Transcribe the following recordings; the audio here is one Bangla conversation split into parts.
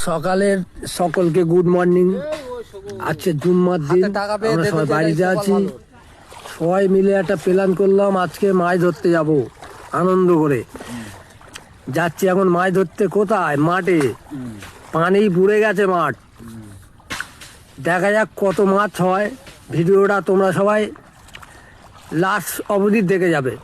সকালের সকলকে গুড মর্নিং। আজকে জুম্মার দিন, আমরা সবাই বাড়িতে আছি। সবাই মিলে একটা প্ল্যান করলাম, আজকে মাছ ধরতে যাব আনন্দ করে। যাচ্ছি এখন মাছ ধরতে। কোথায়? মাঠে। পানি বুড়ে গেছে মাঠ। দেখা যাক কত মাছ হয়। ভিডিওটা তোমরা সবাই লাস্ট অবধি দেখে যাবে।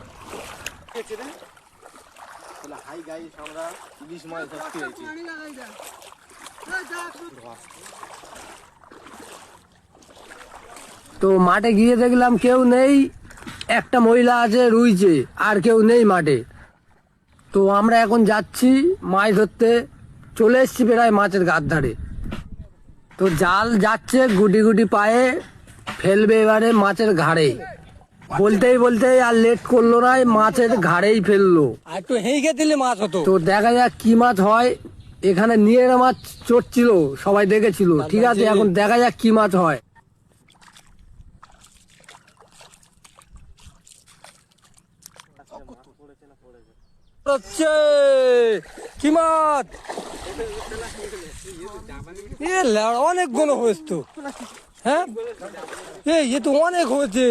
তো মাঠে গিয়ে দেখলাম কেউ নেই, একটা মহিলা আছে রুইছে, আর কেউ নেই মাঠে। তো আমরা এখন যাচ্ছি মাছ ধরতে। চলে এসছি প্রায় মাছের গাদ ধারে। তো জাল যাচ্ছে গুটি গুটি পায়ে, ফেলবে এবারে মাছের ঘাড়ে। বলতেই বলতেই আর লেট করলো না, মাছের ঘাড়েই ফেললো। একটু হেঁকে দিলে মাছ হতো। তো দেখা যাক কি মাছ হয়। এখানে নিয়ে মাছ চড়ছিল, সবাই দেখেছিল। ঠিক আছে, এখন দেখা যাক কি মাছ হয়। কি মাছ? অনেক গুণ হয়েছে তো। হ্যাঁ, এ তো অনেক হয়েছে।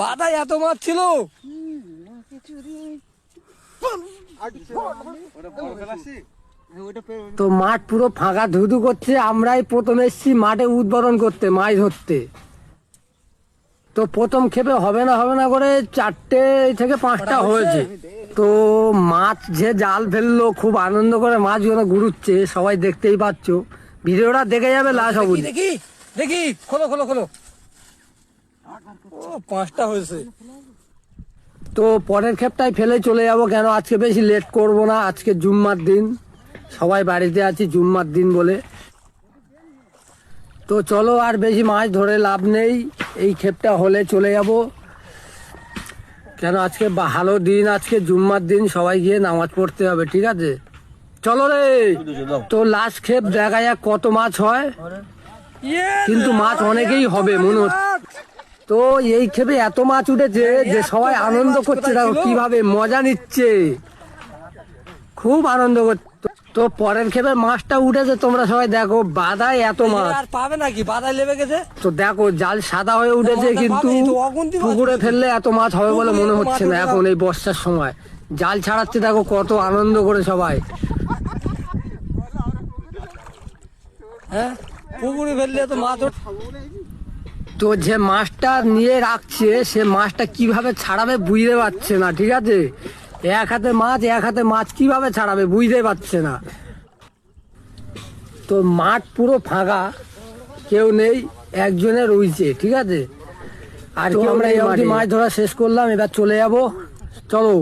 বাদায় এত মাছ ছিল। তো মাঠ পুরো ফাঁকা, ধুধু করছে। আমরাই প্রথম এসছি মাঠে উদ্বোধন করতে, মাছ ধরতে। তো প্রথম ক্ষেপে হবে না করে 4টে থেকে 5টা হয়েছে। তো মাছ যে জাল ফেললো, খুব আনন্দ করে মাছগুলো ঘুরুচ্ছে, সবাই দেখতেই পাচ্ছ। ভিডিওটা দেখে যাবে লাস্ট অবধি। দেখি দেখি, খোলো খোলো খোলো। ও 5টা হয়েছে। তো পরের ক্ষেপটাই ফেলে চলে যাব, কেন আজকে বেশি লেট করব না। আজকে জুম্মার দিন, সবাই বাড়িতে আছি জুম্মার দিন বলে। তো চলো, আর বেশি মাছ ধরে লাভ নেই। এই ক্ষেপটা হলে চলে যাব, কেন আজকে ভালো দিন, আজকে জুম্মার দিন, সবাই গিয়ে নামাজ পড়তে হবে। ঠিক আছে, চলো রে। তো লাস্ট ক্ষেপ দেখা যাক কত মাছ হয়। কিন্তু মাছ অনেকেই হবে মনে হচ্ছে। তো এই ক্ষেপে এত মাছ উঠেছে যে সবাই আনন্দ করছে, দেখো কিভাবে মজা নিচ্ছে, খুব আনন্দ করছে। তো পরের ক্ষেপে মাছটা উঠেছে, তোমরা সবাই দেখো। বাদায় এত মাছ আর পাবে নাকি? বাদায় লেবে গেছে। তো দেখো জাল সাদা হয়ে উঠেছে, কিন্তু পুকুরে ফেললে এত মাছ হবে বলে মনে হচ্ছে না এখন এই বর্ষার সময়। জাল ছাড়াচ্ছে, দেখো কত আনন্দ করে সবাই। হ্যাঁ, পুকুরে ফেললে তো মাছ। তো যে মাছটা নিয়ে রাখছে, সে মাছটা কিভাবে ছাড়াবে বুঝতে পারছে না। ঠিক আছে, এক হাতে মাছ কিভাবে ছাড়াবে বুঝতে পারছে না। তো মাঠ পুরো ফাঁকা, কেউ নেই, একজনের রয়েছে। ঠিক আছে, আর কি আমরা এই অবধি মাছ ধরা শেষ করলাম, এবার চলে যাব। চলো।